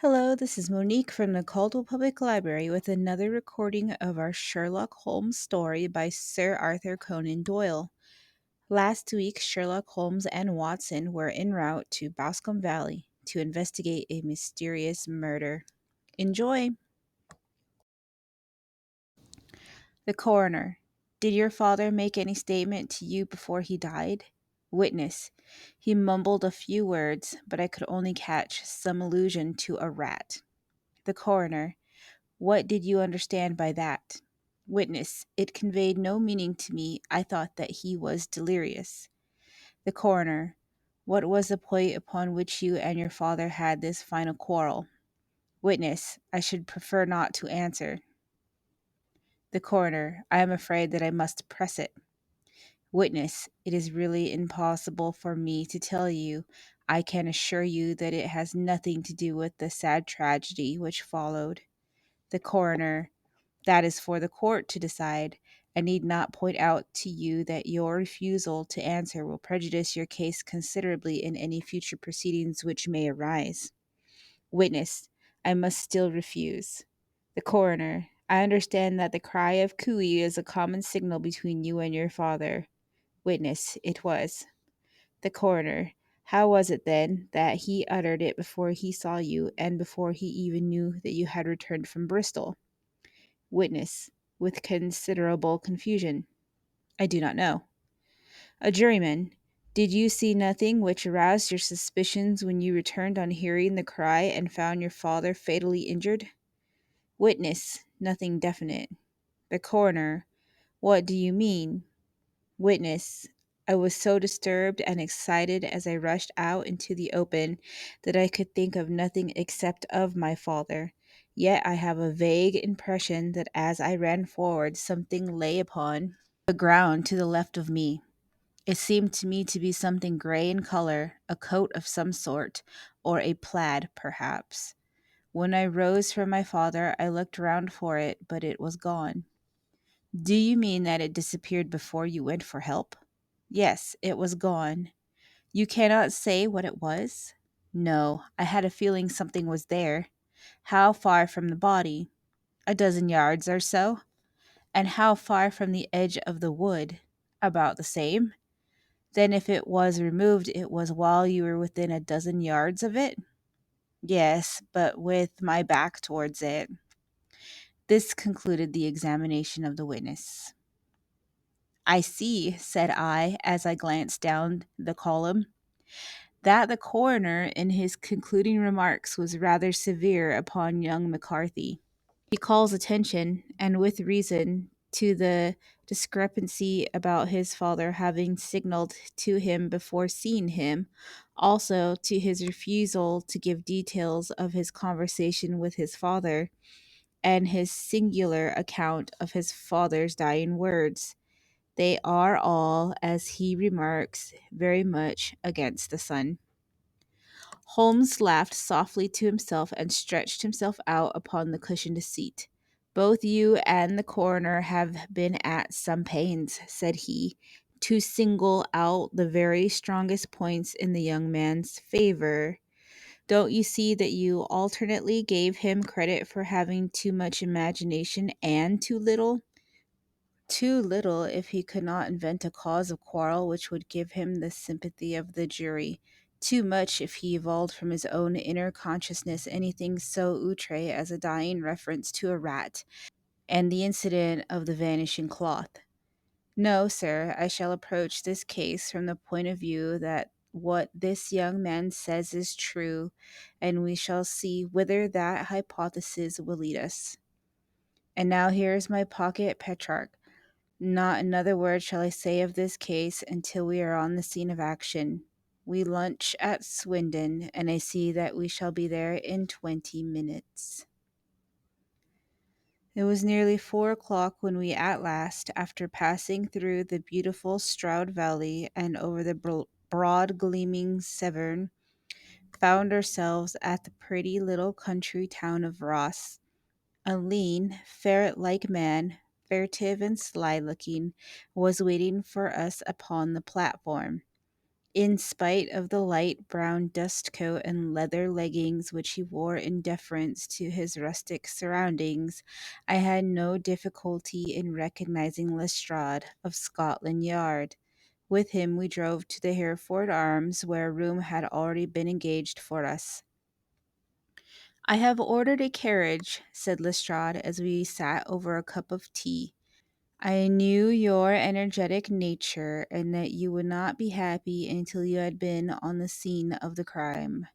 Hello, this is Monique from the Caldwell Public Library with another recording of our Sherlock Holmes story by Sir Arthur Conan Doyle. Last week, Sherlock Holmes and Watson were en route to Boscombe Valley to investigate a mysterious murder. Enjoy! The coroner. Did your father make any statement to you before he died? Witness. He mumbled a few words, but I could only catch some allusion to a rat. The coroner. What did you understand by that? Witness. It conveyed no meaning to me. I thought that he was delirious. The coroner. What was the point upon which you and your father had this final quarrel? Witness. I should prefer not to answer. The coroner. I am afraid that I must press it. Witness. It is really impossible for me to tell you. I can assure you that it has nothing to do with the sad tragedy which followed. The coroner. That is for the court to decide. I need not point out to you that your refusal to answer will prejudice your case considerably in any future proceedings which may arise. Witness. I must still refuse. The coroner. I understand that the cry of cooey is a common signal between you and your father. Witness. It was. The coroner. How was it then that he uttered it before he saw you and before he even knew that you had returned from Bristol? Witness, with considerable confusion. I do not know. A juryman. Did you see nothing which aroused your suspicions when you returned on hearing the cry and found your father fatally injured? Witness. Nothing definite. The coroner. What do you mean? Witness. I was so disturbed and excited as I rushed out into the open that I could think of nothing except of my father. Yet I have a vague impression that as I ran forward, something lay upon the ground to the left of me. It seemed to me to be something gray in color, a coat of some sort, or a plaid, perhaps. When I rose from my father, I looked round for it, but it was gone. Do you mean that it disappeared before you went for help? Yes, it was gone. You cannot say what it was? No, I had a feeling something was there. How far from the body? A dozen yards or so. And how far from the edge of the wood? About the same. Then if it was removed, it was while you were within a dozen yards of it? Yes, but with my back towards it. This concluded the examination of the witness. I see, said I, as I glanced down the column, that the coroner in his concluding remarks was rather severe upon young McCarthy. He calls attention, and with reason, to the discrepancy about his father having signaled to him before seeing him, also to his refusal to give details of his conversation with his father, and his singular account of his father's dying words. They are all, as he remarks, very much against the sun. Holmes laughed softly to himself and stretched himself out upon the cushioned seat. Both you and the coroner have been at some pains, said he, to single out the very strongest points in the young man's favor. Don't you see that you alternately gave him credit for having too much imagination and too little? Too little if he could not invent a cause of quarrel which would give him the sympathy of the jury. Too much if he evolved from his own inner consciousness anything so outre as a dying reference to a rat and the incident of the vanishing cloth. No, sir, I shall approach this case from the point of view that what this young man says is true, and we shall see whither that hypothesis will lead us. And now here is my pocket Petrarch. Not another word shall I say of this case until we are on the scene of action. We lunch at Swindon, and I see that we shall be there in 20 minutes. It was nearly 4 o'clock when we at last, after passing through the beautiful Stroud Valley and over the broad gleaming Severn, found ourselves at the pretty little country town of Ross. A lean, ferret-like man, furtive and sly-looking, was waiting for us upon the platform. In spite of the light brown dust coat and leather leggings which he wore in deference to his rustic surroundings, I had no difficulty in recognizing Lestrade of Scotland Yard. With him we drove to the Hereford Arms, where a room had already been engaged for us. "I have ordered a carriage," said Lestrade as we sat over a cup of tea. "I knew your energetic nature, and that you would not be happy until you had been on the scene of the crime."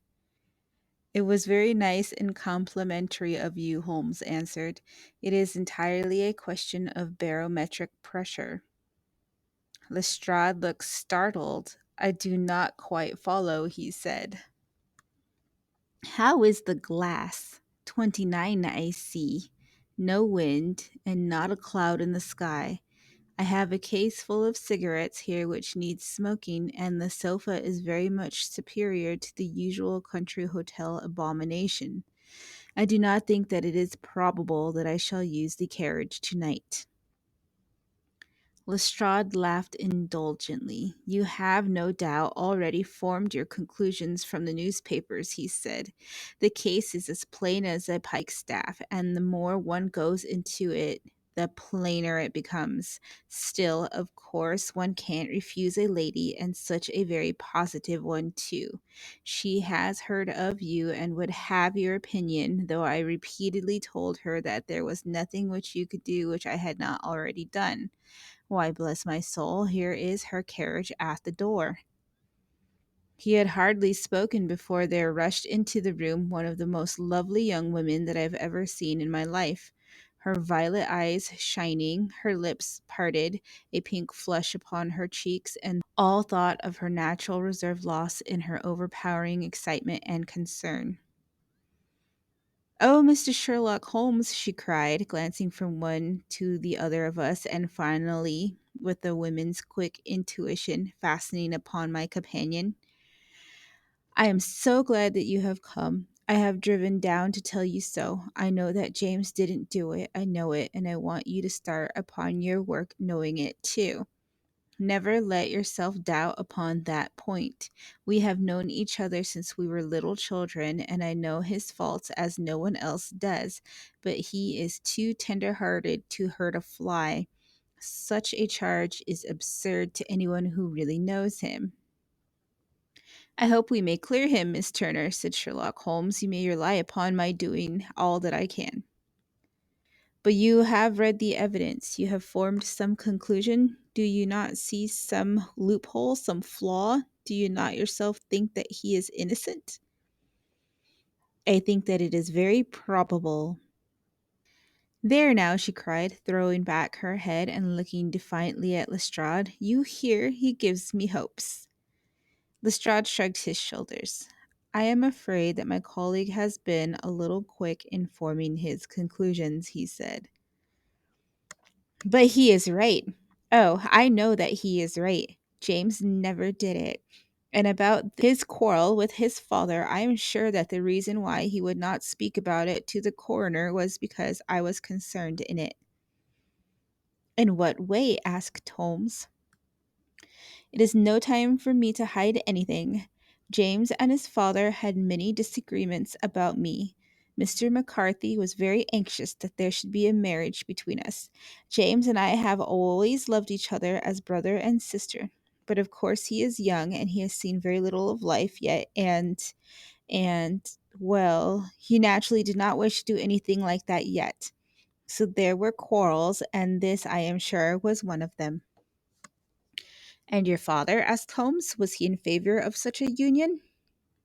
"It was very nice and complimentary of you," Holmes answered. "It is entirely a question of barometric pressure." Lestrade looked startled. "I do not quite follow," he said. "How is the glass? 29, I see. No wind, and not a cloud in the sky. I have a case full of cigarettes here which needs smoking, and the sofa is very much superior to the usual country hotel abomination. I do not think that it is probable that I shall use the carriage tonight." Lestrade laughed indulgently. "You have, no doubt, already formed your conclusions from the newspapers," he said. "The case is as plain as a pikestaff, and the more one goes into it, the plainer it becomes. Still, of course, one can't refuse a lady, and such a very positive one, too. She has heard of you and would have your opinion, though I repeatedly told her that there was nothing which you could do which I had not already done. Why, bless my soul, here is her carriage at the door." He had hardly spoken before there rushed into the room one of the most lovely young women that I have ever seen in my life. Her violet eyes shining, her lips parted, a pink flush upon her cheeks, and all thought of her natural reserve lost in her overpowering excitement and concern. "Oh, Mr. Sherlock Holmes," she cried, glancing from one to the other of us, and finally, with a woman's quick intuition, fastening upon my companion. "I am so glad that you have come. I have driven down to tell you so. I know that James didn't do it. I know it, and I want you to start upon your work knowing it too. Never let yourself doubt upon that point. We have known each other since we were little children, and I know his faults as no one else does, but he is too tender-hearted to hurt a fly. Such a charge is absurd to anyone who really knows him." "I hope we may clear him, Miss Turner," said Sherlock Holmes. "You may rely upon my doing all that I can." "But you have read the evidence. You have formed some conclusion. Do you not see some loophole, some flaw? Do you not yourself think that he is innocent?" "I think that it is very probable." "There now," she cried, throwing back her head and looking defiantly at Lestrade. "You hear, he gives me hopes." Lestrade shrugged his shoulders. "I am afraid that my colleague has been a little quick in forming his conclusions," he said. "But he is right. Oh, I know that he is right. James never did it. And about his quarrel with his father, I am sure that the reason why he would not speak about it to the coroner was because I was concerned in it." "In what way?" asked Holmes. "It is no time for me to hide anything. James and his father had many disagreements about me. Mr. McCarthy was very anxious that there should be a marriage between us. James and I have always loved each other as brother and sister. But of course he is young and he has seen very little of life yet, and well, he naturally did not wish to do anything like that yet. So there were quarrels, and this, I am sure, was one of them." "And your father?" asked Holmes. "Was he in favor of such a union?"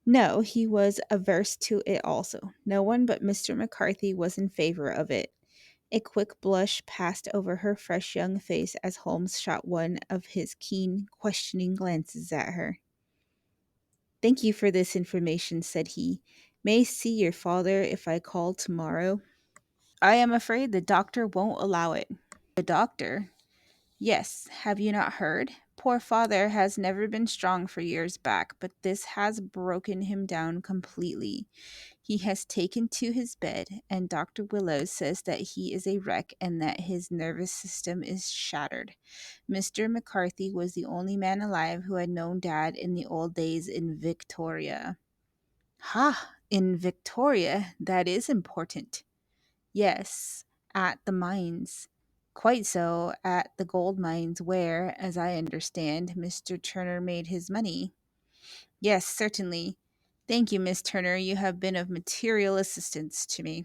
"No, he was averse to it also. No one but Mr. McCarthy was in favor of it." A quick blush passed over her fresh young face as Holmes shot one of his keen, questioning glances at her. "Thank you for this information," said he. "May I see your father if I call tomorrow?" "I am afraid the doctor won't allow it." "The doctor?" "Yes. Have you not heard? Poor father has never been strong for years back, but this has broken him down completely. He has taken to his bed, and Dr. Willows says that he is a wreck and that his nervous system is shattered. Mr. McCarthy was the only man alive who had known Dad in the old days in Victoria. Ha! In Victoria? That is important. Yes, at the mines. Quite so, at the gold mines where, as I understand, Mr. Turner made his money. Yes, certainly. Thank you, Miss Turner. You have been of material assistance to me.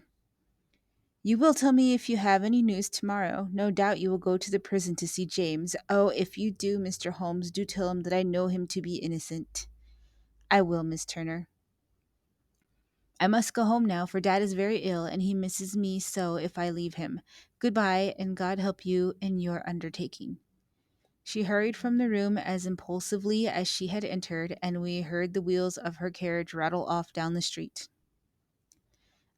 You will tell me if you have any news tomorrow. No doubt you will go to the prison to see James. Oh, if you do, Mr. Holmes, do tell him that I know him to be innocent. I will, Miss Turner. I must go home now, for Dad is very ill, and he misses me so if I leave him. Goodbye, and God help you in your undertaking. She hurried from the room as impulsively as she had entered, and we heard the wheels of her carriage rattle off down the street.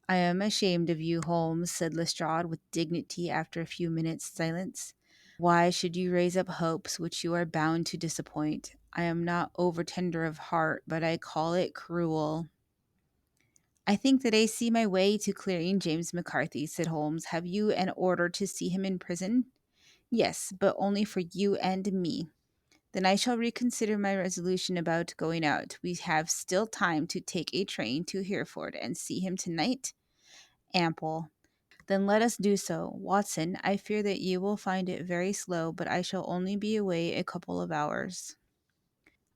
I am ashamed of you, Holmes, said Lestrade with dignity after a few minutes' silence. Why should you raise up hopes which you are bound to disappoint? I am not over tender of heart, but I call it cruel. I think that I see my way to clearing James McCarthy, said Holmes. Have you an order to see him in prison? Yes, but only for you and me. Then I shall reconsider my resolution about going out. We have still time to take a train to Hereford and see him tonight. Ample. Then let us do so. Watson, I fear that you will find it very slow, but I shall only be away a couple of hours.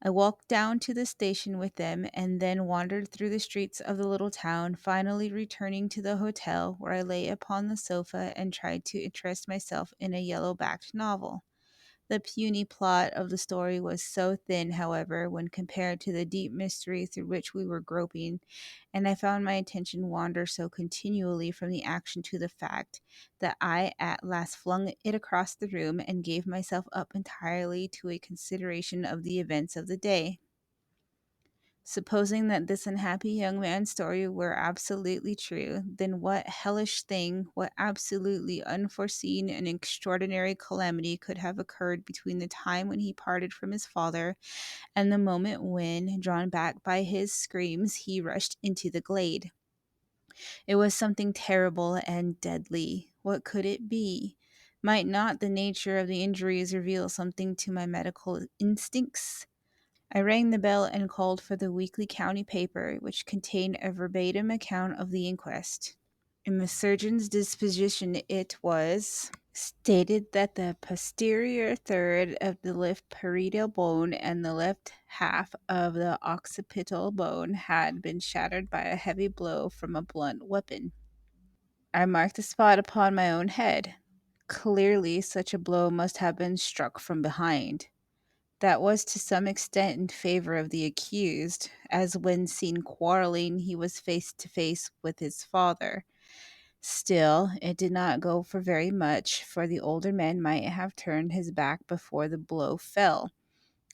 I walked down to the station with them and then wandered through the streets of the little town, finally returning to the hotel where I lay upon the sofa and tried to interest myself in a yellow backed novel. The puny plot of the story was so thin, however, when compared to the deep mystery through which we were groping, and I found my attention wander so continually from the action to the fact, that I at last flung it across the room and gave myself up entirely to a consideration of the events of the day. Supposing that this unhappy young man's story were absolutely true, then what hellish thing, what absolutely unforeseen and extraordinary calamity could have occurred between the time when he parted from his father and the moment when, drawn back by his screams, he rushed into the glade? It was something terrible and deadly. What could it be? Might not the nature of the injuries reveal something to my medical instincts? I rang the bell and called for the weekly county paper, which contained a verbatim account of the inquest. In the surgeon's disposition it was stated that the posterior third of the left parietal bone and the left half of the occipital bone had been shattered by a heavy blow from a blunt weapon. I marked the spot upon my own head. Clearly, such a blow must have been struck from behind. That was to some extent in favor of the accused, as when seen quarreling he was face to face with his father. Still, it did not go for very much, for the older man might have turned his back before the blow fell.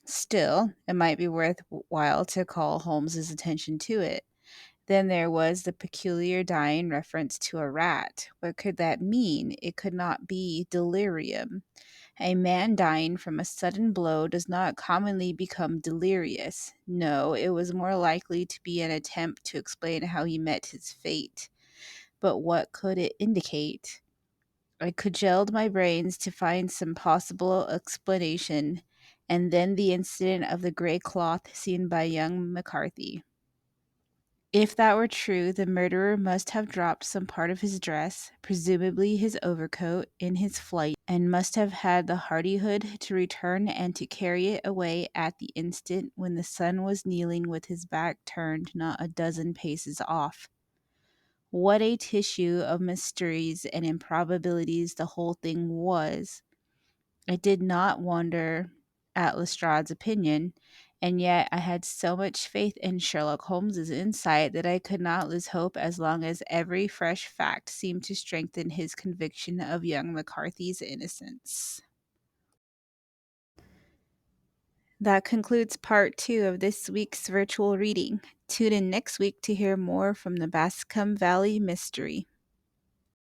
Still, it might be worth while to call Holmes's attention to it. Then there was the peculiar dying reference to a rat. What could that mean? It could not be delirium. A man dying from a sudden blow does not commonly become delirious. No, it was more likely to be an attempt to explain how he met his fate. But what could it indicate? I cudgelled my brains to find some possible explanation, and then the incident of the gray cloth seen by young McCarthy. If that were true, the murderer must have dropped some part of his dress, presumably his overcoat, in his flight, and must have had the hardihood to return and to carry it away at the instant when the sun was kneeling with his back turned not a dozen paces off. What a tissue of mysteries and improbabilities the whole thing was! I did not wonder at Lestrade's opinion, and yet I had so much faith in Sherlock Holmes's insight that I could not lose hope as long as every fresh fact seemed to strengthen his conviction of young McCarthy's innocence. That concludes part 2 of this week's virtual reading. Tune in next week to hear more from the Boscombe Valley mystery.